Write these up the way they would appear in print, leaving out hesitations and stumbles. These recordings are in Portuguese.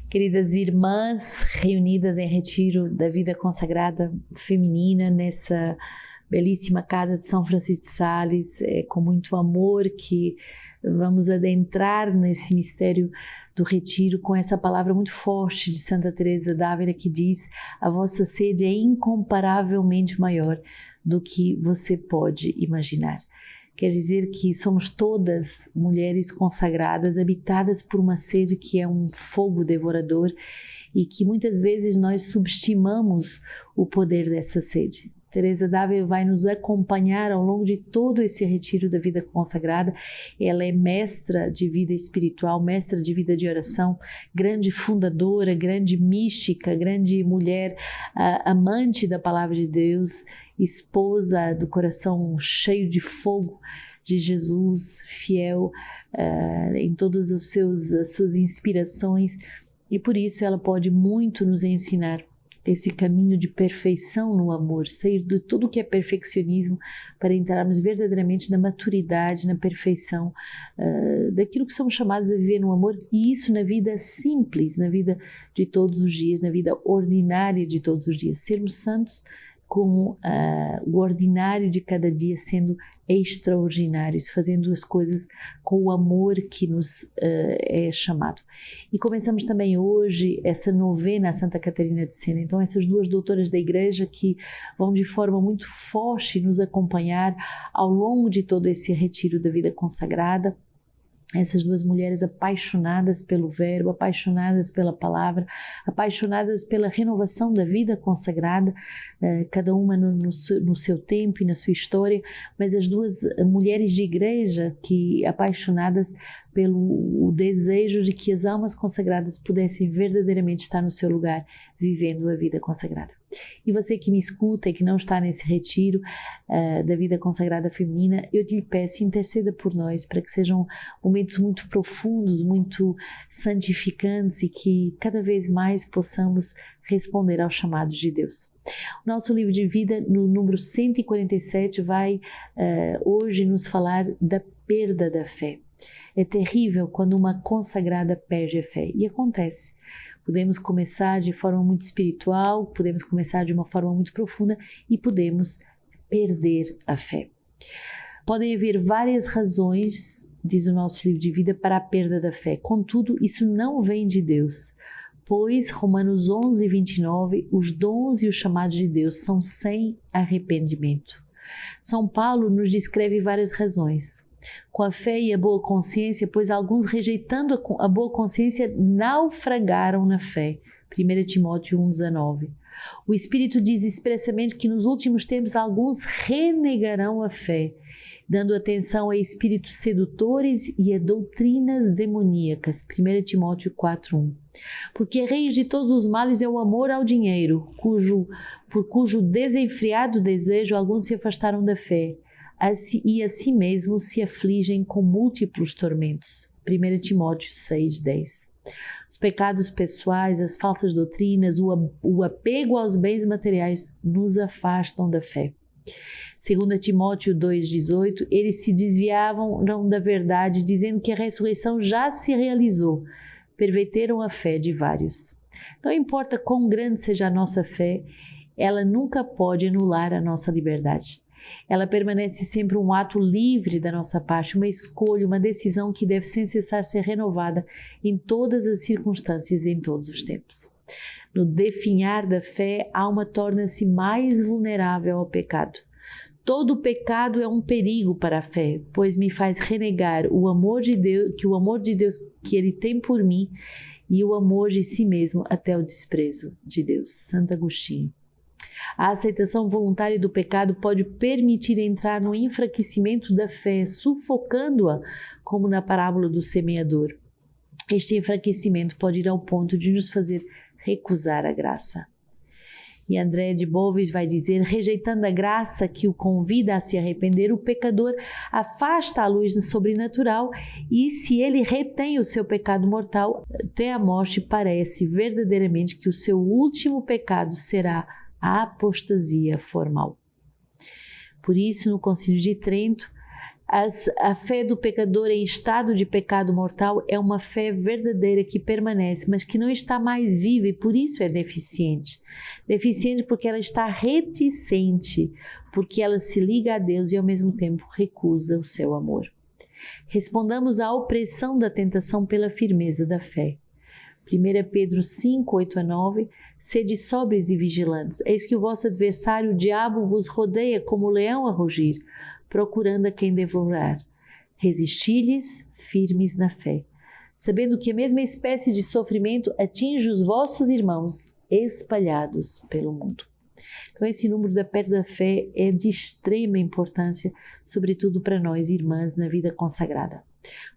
Queridas irmãs reunidas em retiro da vida consagrada feminina nessa belíssima casa de São Francisco de Sales, é com muito amor que vamos adentrar nesse mistério do retiro com essa palavra muito forte de Santa Teresa d'Ávila que diz: a vossa sede é incomparavelmente maior do que você pode imaginar. Quer dizer que somos todas mulheres consagradas, habitadas por uma sede que é um fogo devorador e que muitas vezes nós subestimamos o poder dessa sede. Teresa d'Ávila vai nos acompanhar ao longo de todo esse retiro da vida consagrada. Ela é mestra de vida espiritual, mestra de vida de oração, grande fundadora, grande mística, grande mulher, amante da palavra de Deus, esposa do coração cheio de fogo de Jesus, fiel em todas as suas inspirações, e por isso ela pode muito nos ensinar esse caminho de perfeição no amor, sair de tudo que é perfeccionismo para entrarmos verdadeiramente na maturidade, na perfeição daquilo que somos chamados a viver no amor, e isso na vida simples, na vida de todos os dias, na vida ordinária de todos os dias, sermos santos como o ordinário de cada dia sendo extraordinários, fazendo as coisas com o amor que nos é chamado. E começamos também hoje essa novena a Santa Catarina de Sena. Então essas duas doutoras da Igreja que vão de forma muito forte nos acompanhar ao longo de todo esse retiro da vida consagrada. Essas duas mulheres apaixonadas pelo verbo, apaixonadas pela palavra, apaixonadas pela renovação da vida consagrada, cada uma no seu tempo e na sua história, mas as duas mulheres de igreja que apaixonadas pelo desejo de que as almas consagradas pudessem verdadeiramente estar no seu lugar, vivendo a vida consagrada. E você que me escuta e que não está nesse retiro da vida consagrada feminina, eu lhe peço, interceda por nós para que sejam momentos muito profundos, muito santificantes e que cada vez mais possamos responder aos chamados de Deus. O nosso livro de vida, no número 147, vai hoje nos falar da perda da fé. É terrível quando uma consagrada perde a fé, e acontece. Podemos começar de forma muito espiritual, podemos começar de uma forma muito profunda e podemos perder a fé. Podem haver várias razões, diz o nosso livro de vida, para a perda da fé. Contudo, isso não vem de Deus, pois Romanos 11, 29, os dons e os chamados de Deus são sem arrependimento. São Paulo nos descreve várias razões. Com a fé e a boa consciência, pois alguns, rejeitando a boa consciência, naufragaram na fé. 1 Timóteo 1,19. O Espírito diz expressamente que nos últimos tempos alguns renegarão a fé, dando atenção a espíritos sedutores e a doutrinas demoníacas. 1 Timóteo 4,1. Porque a raiz de todos os males é o amor ao dinheiro, por cujo desenfreado desejo alguns se afastaram da fé, e a si mesmo se afligem com múltiplos tormentos. 1 Timóteo 6,10. Os pecados pessoais, as falsas doutrinas, o apego aos bens materiais nos afastam da fé. 2 Timóteo 2,18, eles se desviavam da verdade, dizendo que a ressurreição já se realizou. Perverteram a fé de vários. Não importa quão grande seja a nossa fé, ela nunca pode anular a nossa liberdade. Ela permanece sempre um ato livre da nossa parte, uma escolha, uma decisão que deve sem cessar ser renovada em todas as circunstâncias e em todos os tempos. No definhar da fé, a alma torna-se mais vulnerável ao pecado. Todo pecado é um perigo para a fé, pois me faz renegar o amor de Deus que Ele tem por mim e o amor de si mesmo até o desprezo de Deus. Santo Agostinho. A aceitação voluntária do pecado pode permitir entrar no enfraquecimento da fé, sufocando-a, como na parábola do semeador. Este enfraquecimento pode ir ao ponto de nos fazer recusar a graça. E André de Boves vai dizer: rejeitando a graça que o convida a se arrepender, o pecador afasta a luz sobrenatural e, se ele retém o seu pecado mortal até a morte, parece verdadeiramente que o seu último pecado será a apostasia formal. Por isso, no Concílio de Trento, A fé do pecador em estado de pecado mortal é uma fé verdadeira que permanece, mas que não está mais viva e por isso é deficiente. Deficiente porque ela está reticente, porque ela se liga a Deus e ao mesmo tempo recusa o seu amor. Respondamos à opressão da tentação pela firmeza da fé. 1 Pedro 5, 8 a 9, sede sóbrios e vigilantes, eis que o vosso adversário, o diabo, vos rodeia como leão a rugir, procurando a quem devorar. Resisti-lhes firmes na fé, sabendo que a mesma espécie de sofrimento atinge os vossos irmãos espalhados pelo mundo. Então esse número da perda da fé é de extrema importância, sobretudo para nós irmãs na vida consagrada.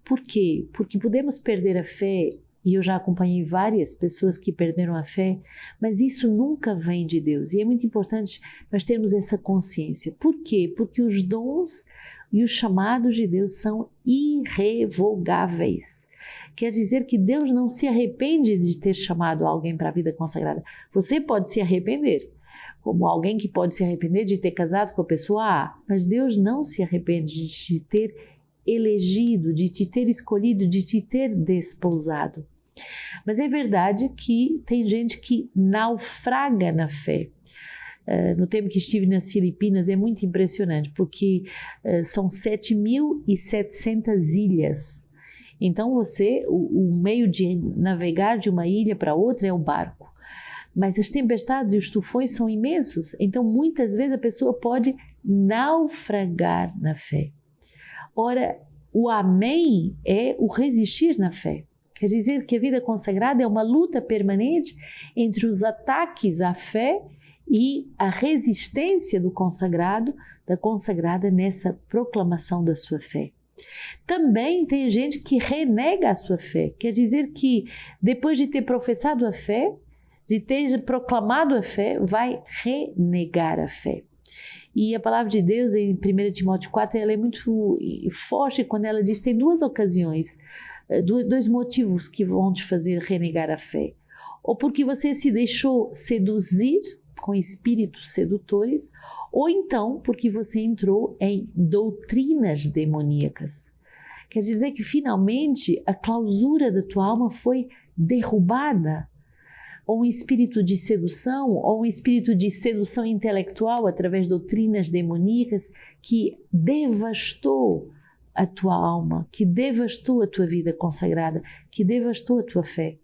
Por quê? Porque podemos perder a fé, e eu já acompanhei várias pessoas que perderam a fé, mas isso nunca vem de Deus. E é muito importante nós termos essa consciência. Por quê? Porque os dons e os chamados de Deus são irrevogáveis. Quer dizer que Deus não se arrepende de ter chamado alguém para a vida consagrada. Você pode se arrepender, como alguém que pode se arrepender de ter casado com a pessoa A, mas Deus não se arrepende de te ter elegido, de te ter escolhido, de te ter desposado. Mas é verdade que tem gente que naufraga na fé. No tempo que estive nas Filipinas é muito impressionante, porque são 7.700 ilhas. Então o meio de navegar de uma ilha para outra é o barco. Mas as tempestades e os tufões são imensos, então muitas vezes a pessoa pode naufragar na fé. Ora, o amém é o resistir na fé. Quer dizer que a vida consagrada é uma luta permanente entre os ataques à fé e a resistência do consagrado, da consagrada nessa proclamação da sua fé. Também tem gente que renega a sua fé. Quer dizer que depois de ter professado a fé, de ter proclamado a fé, vai renegar a fé. E a palavra de Deus em 1 Timóteo 4, ela é muito forte quando ela diz que tem duas ocasiões, dois motivos que vão te fazer renegar a fé. Ou porque você se deixou seduzir com espíritos sedutores, ou então porque você entrou em doutrinas demoníacas. Quer dizer que finalmente a clausura da tua alma foi derrubada. Ou um espírito de sedução, ou um espírito de sedução intelectual através de doutrinas demoníacas que devastou a tua alma, que devastou a tua vida consagrada, que devastou a tua fé.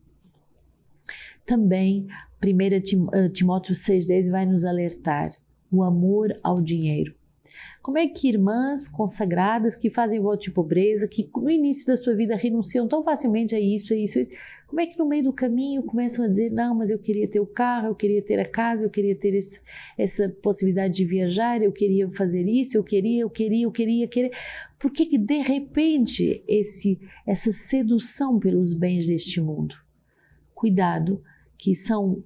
Também 1 Timóteo 6,10 vai nos alertar o amor ao dinheiro. Como é que irmãs consagradas que fazem voto de pobreza, que no início da sua vida renunciam tão facilmente a isso, como é que no meio do caminho começam a dizer, não, mas eu queria ter o carro, eu queria ter a casa, eu queria ter essa possibilidade de viajar, eu queria fazer isso, eu queria. Por que de repente essa sedução pelos bens deste mundo? Cuidado, que são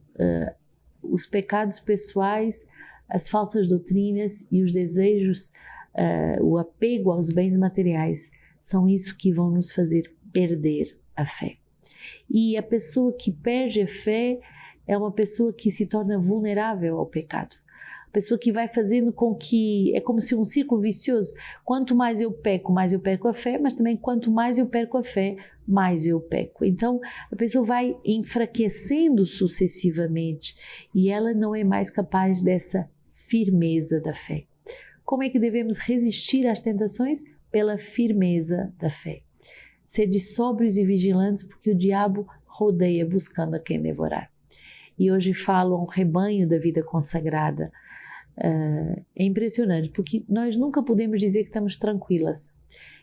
os pecados pessoais, as falsas doutrinas e os desejos, o apego aos bens materiais, são isso que vão nos fazer perder a fé. E a pessoa que perde a fé é uma pessoa que se torna vulnerável ao pecado. A pessoa que vai fazendo com que, é como se um círculo vicioso, quanto mais eu peco, mais eu perco a fé, mas também quanto mais eu perco a fé, mais eu peco. Então a pessoa vai enfraquecendo sucessivamente e ela não é mais capaz dessa firmeza da fé. Como é que devemos resistir às tentações? Pela firmeza da fé. Sede sóbrios e vigilantes, porque o diabo rodeia buscando a quem devorar. E hoje falo a um rebanho da vida consagrada. É impressionante, porque nós nunca podemos dizer que estamos tranquilas.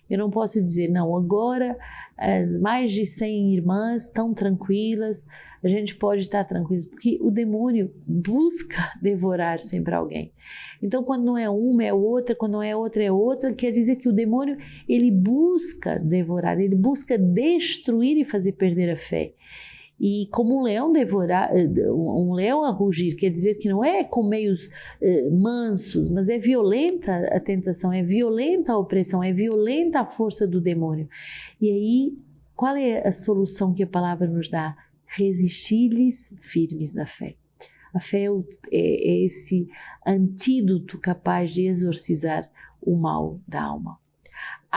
Eu não posso dizer, não, agora as mais de 100 irmãs estão tranquilas, a gente pode estar tranquilos, porque o demônio busca devorar sempre alguém. Então, quando não é uma, é outra, quando não é outra, é outra, quer dizer que o demônio, ele busca devorar, ele busca destruir e fazer perder a fé. E como um leão um leão a rugir, quer dizer que não é com meios mansos, mas é violenta a tentação, é violenta a opressão, é violenta a força do demônio. E aí, qual é a solução que a palavra nos dá? Resistir-lhes firmes na fé. A fé é esse antídoto capaz de exorcizar o mal da alma.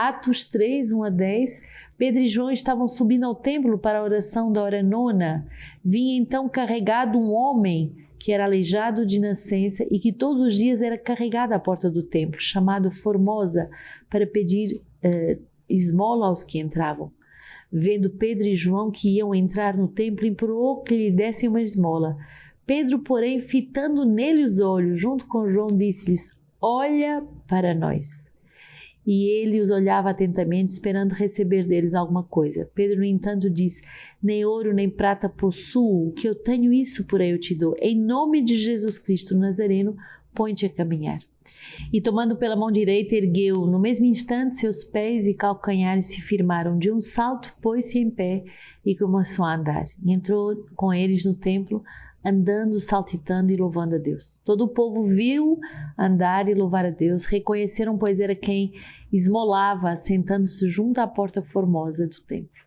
Atos 3, 1 a 10, Pedro e João estavam subindo ao templo para a oração da hora nona. Vinha então carregado um homem que era aleijado de nascença e que todos os dias era carregado à porta do templo, chamado Formosa, para pedir esmola aos que entravam. Vendo Pedro e João que iam entrar no templo, implorou que lhe dessem uma esmola. Pedro, porém, fitando nele os olhos, junto com João, disse-lhes: olha para nós. E ele os olhava atentamente, esperando receber deles alguma coisa. Pedro, no entanto, disse: nem ouro nem prata possuo, o que eu tenho, isso por aí eu te dou. Em nome de Jesus Cristo Nazareno, põe-te a caminhar. E tomando pela mão direita, ergueu. No mesmo instante, seus pés e calcanhares se firmaram. De um salto, pôs-se em pé e começou a andar. E entrou com eles no templo, andando, saltitando e louvando a Deus. Todo o povo viu andar e louvar a Deus. Reconheceram, pois era quem esmolava, sentando-se junto à porta formosa do templo.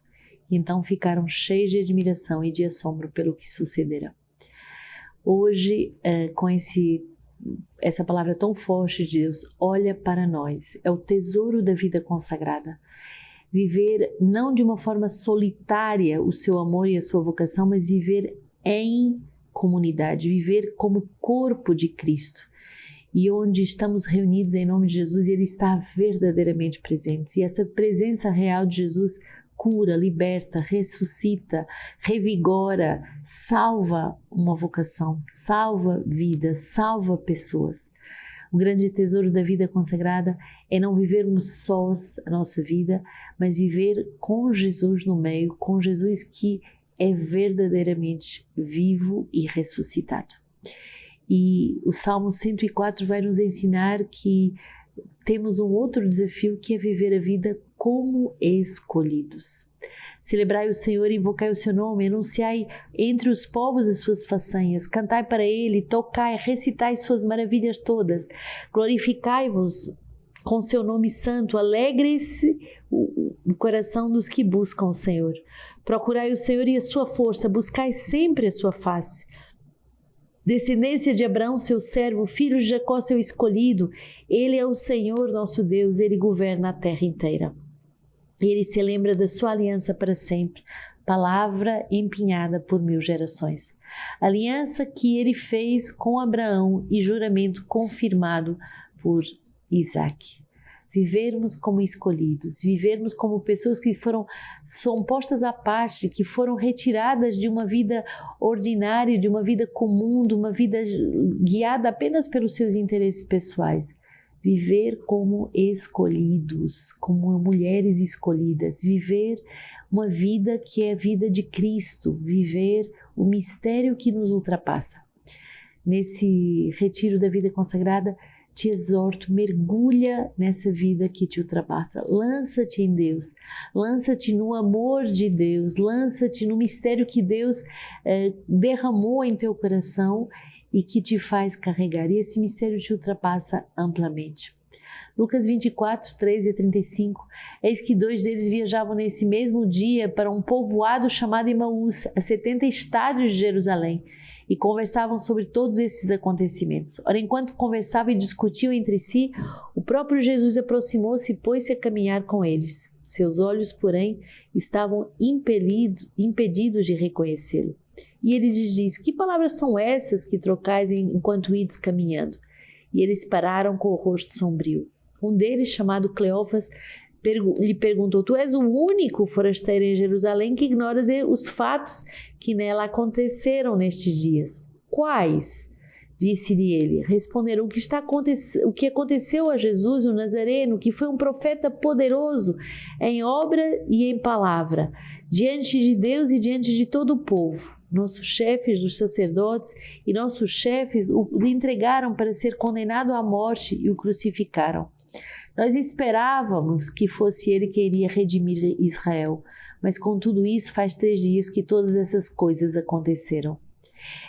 E então ficaram cheios de admiração e de assombro pelo que sucedera. Hoje, com essa palavra tão forte de Deus, olha para nós, é o tesouro da vida consagrada. Viver não de uma forma solitária o seu amor e a sua vocação, mas viver em comunidade, viver como corpo de Cristo. E onde estamos reunidos em nome de Jesus, Ele está verdadeiramente presente. E essa presença real de Jesus cura, liberta, ressuscita, revigora, salva uma vocação, salva vidas, salva pessoas. O grande tesouro da vida consagrada é não vivermos sós a nossa vida, mas viver com Jesus no meio, com Jesus que é verdadeiramente vivo e ressuscitado. E o Salmo 104 vai nos ensinar que temos um outro desafio, que é viver a vida como escolhidos. Celebrai o Senhor e invocai o seu nome, anunciai entre os povos as suas façanhas, cantai para Ele, tocai, recitai suas maravilhas todas, glorificai-vos com seu nome santo, alegre-se o coração dos que buscam o Senhor. Procurai o Senhor e a sua força, buscai sempre a sua face. Descendência de Abraão, seu servo, filho de Jacó, seu escolhido, Ele é o Senhor nosso Deus, Ele governa a terra inteira. Ele se lembra da sua aliança para sempre, palavra empenhada por 1000 gerações. Aliança que Ele fez com Abraão e juramento confirmado por Isaque. Vivermos como escolhidos, vivermos como pessoas que são postas à parte, que foram retiradas de uma vida ordinária, de uma vida comum, de uma vida guiada apenas pelos seus interesses pessoais. Viver como escolhidos, como mulheres escolhidas, viver uma vida que é a vida de Cristo, viver o mistério que nos ultrapassa. Nesse retiro da vida consagrada, te exorto, mergulha nessa vida que te ultrapassa, lança-te em Deus, lança-te no amor de Deus, lança-te no mistério que Deus derramou em teu coração e que te faz carregar, e esse mistério te ultrapassa amplamente. Lucas 24, 13 a 35, eis que 2 deles viajavam nesse mesmo dia para um povoado chamado Emaús, a 70 estádios de Jerusalém, e conversavam sobre todos esses acontecimentos. Ora, enquanto conversavam e discutiam entre si, o próprio Jesus aproximou-se e pôs-se a caminhar com eles. Seus olhos, porém, estavam impedidos de reconhecê-lo. E ele lhes disse: que palavras são essas que trocais enquanto ides caminhando? E eles pararam com o rosto sombrio. Um deles, chamado Cleófas, lhe perguntou: tu és o único forasteiro em Jerusalém que ignoras os fatos que nela aconteceram nestes dias. Quais? Disse-lhe ele. Responderam: o que aconteceu a Jesus, o Nazareno, que foi um profeta poderoso em obra e em palavra, diante de Deus e diante de todo o povo. Nossos chefes dos sacerdotes e nossos chefes o entregaram para ser condenado à morte e o crucificaram. Nós esperávamos que fosse ele que iria redimir Israel, mas com tudo isso faz 3 dias que todas essas coisas aconteceram.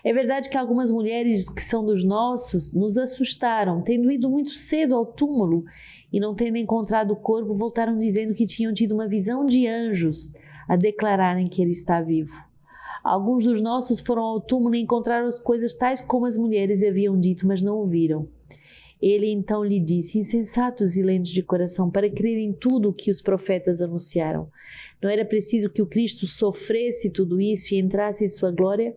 É verdade que algumas mulheres que são dos nossos nos assustaram, tendo ido muito cedo ao túmulo e não tendo encontrado o corpo, voltaram dizendo que tinham tido uma visão de anjos a declararem que ele está vivo. Alguns dos nossos foram ao túmulo e encontraram as coisas tais como as mulheres haviam dito, mas não o viram. Ele então lhe disse: insensatos e lentos de coração, para crer em tudo o que os profetas anunciaram. Não era preciso que o Cristo sofresse tudo isso e entrasse em sua glória?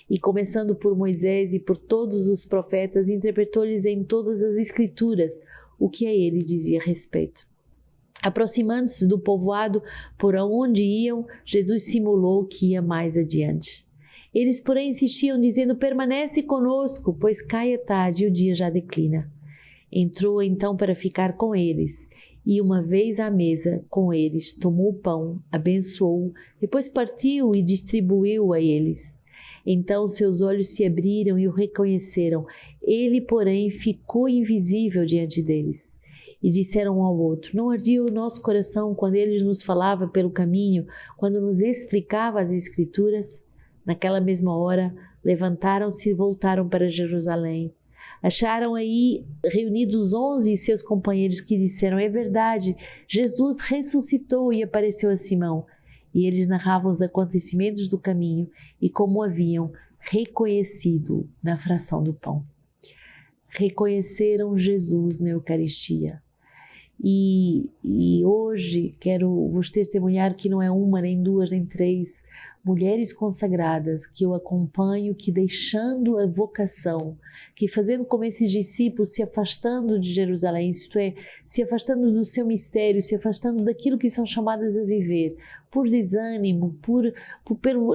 E começando por Moisés e por todos os profetas, interpretou-lhes em todas as Escrituras o que a ele dizia a respeito. Aproximando-se do povoado por onde iam, Jesus simulou que ia mais adiante. Eles, porém, insistiam, dizendo: permanece conosco, pois cai a tarde e o dia já declina. Entrou então para ficar com eles, e uma vez à mesa com eles, tomou o pão, abençoou, depois partiu e distribuiu a eles. Então seus olhos se abriram e o reconheceram. Ele, porém, ficou invisível diante deles. E disseram um ao outro: não ardia o nosso coração quando ele nos falava pelo caminho, quando nos explicava as Escrituras? Naquela mesma hora, levantaram-se e voltaram para Jerusalém. Acharam aí reunidos 11 e seus companheiros, que disseram: é verdade, Jesus ressuscitou e apareceu a Simão. E eles narravam os acontecimentos do caminho e como haviam reconhecido na fração do pão. Reconheceram Jesus na Eucaristia. E hoje quero vos testemunhar que não é uma, nem duas, nem três mulheres consagradas que eu acompanho, que deixando a vocação, que fazendo como esses discípulos, se afastando de Jerusalém, isto é, se afastando do seu mistério, se afastando daquilo que são chamadas a viver, por desânimo, por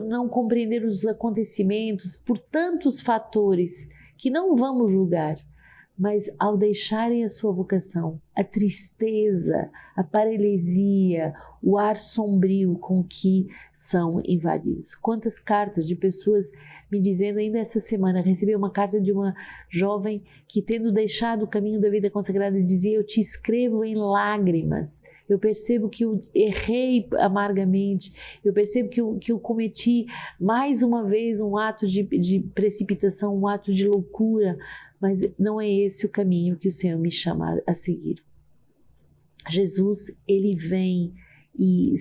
não compreender os acontecimentos, por tantos fatores que não vamos julgar. Mas ao deixarem a sua vocação, a tristeza, a paralisia, o ar sombrio com que são invadidos. Quantas cartas de pessoas me dizendo, ainda essa semana, recebi uma carta de uma jovem que, tendo deixado o caminho da vida consagrada, dizia: eu te escrevo em lágrimas, eu percebo que eu errei amargamente, eu percebo que eu cometi mais uma vez um ato de precipitação, um ato de loucura, mas não é esse o caminho que o Senhor me chama a seguir. Jesus, ele vem e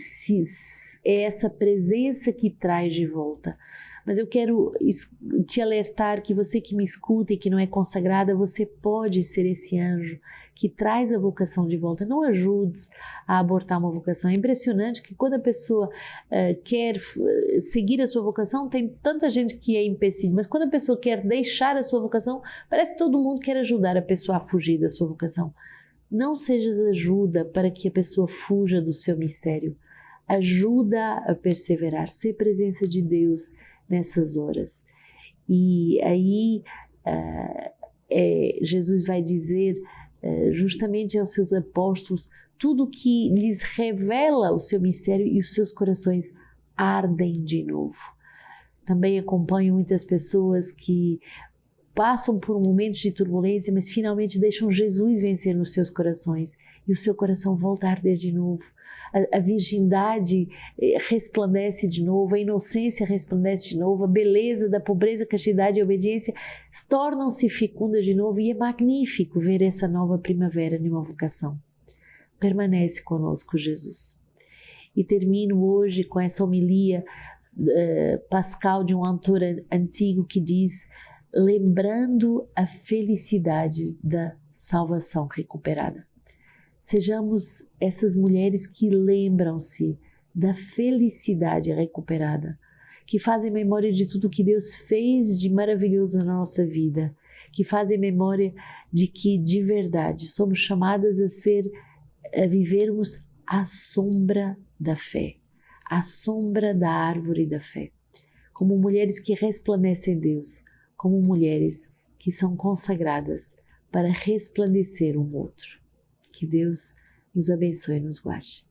é essa presença que traz de volta. Mas eu quero te alertar que você que me escuta e que não é consagrada, você pode ser esse anjo que traz a vocação de volta. Não ajudes a abortar uma vocação. É impressionante que quando a pessoa quer seguir a sua vocação, tem tanta gente que é empecilho, mas quando a pessoa quer deixar a sua vocação, parece que todo mundo quer ajudar a pessoa a fugir da sua vocação. Não sejas ajuda para que a pessoa fuja do seu mistério. Ajuda a perseverar, ser presença de Deus nessas horas. E aí Jesus vai dizer justamente aos seus apóstolos tudo que lhes revela o seu mistério, e os seus corações ardem de novo. Também acompanho muitas pessoas que passam por momentos de turbulência, mas finalmente deixam Jesus vencer nos seus corações e o seu coração volta a arder de novo. A virgindade resplandece de novo, a inocência resplandece de novo, a beleza da pobreza, castidade e obediência tornam-se fecundas de novo, e é magnífico ver essa nova primavera de uma vocação. Permanece conosco, Jesus. E termino hoje com essa homilia pascal de um autor antigo que diz: lembrando a felicidade da salvação recuperada. Sejamos essas mulheres que lembram-se da felicidade recuperada, que fazem memória de tudo que Deus fez de maravilhoso na nossa vida, que fazem memória de que, de verdade, somos chamadas a vivermos à sombra da fé, à sombra da árvore da fé, como mulheres que resplandecem em Deus, como mulheres que são consagradas para resplandecer um outro. Que Deus nos abençoe e nos guarde.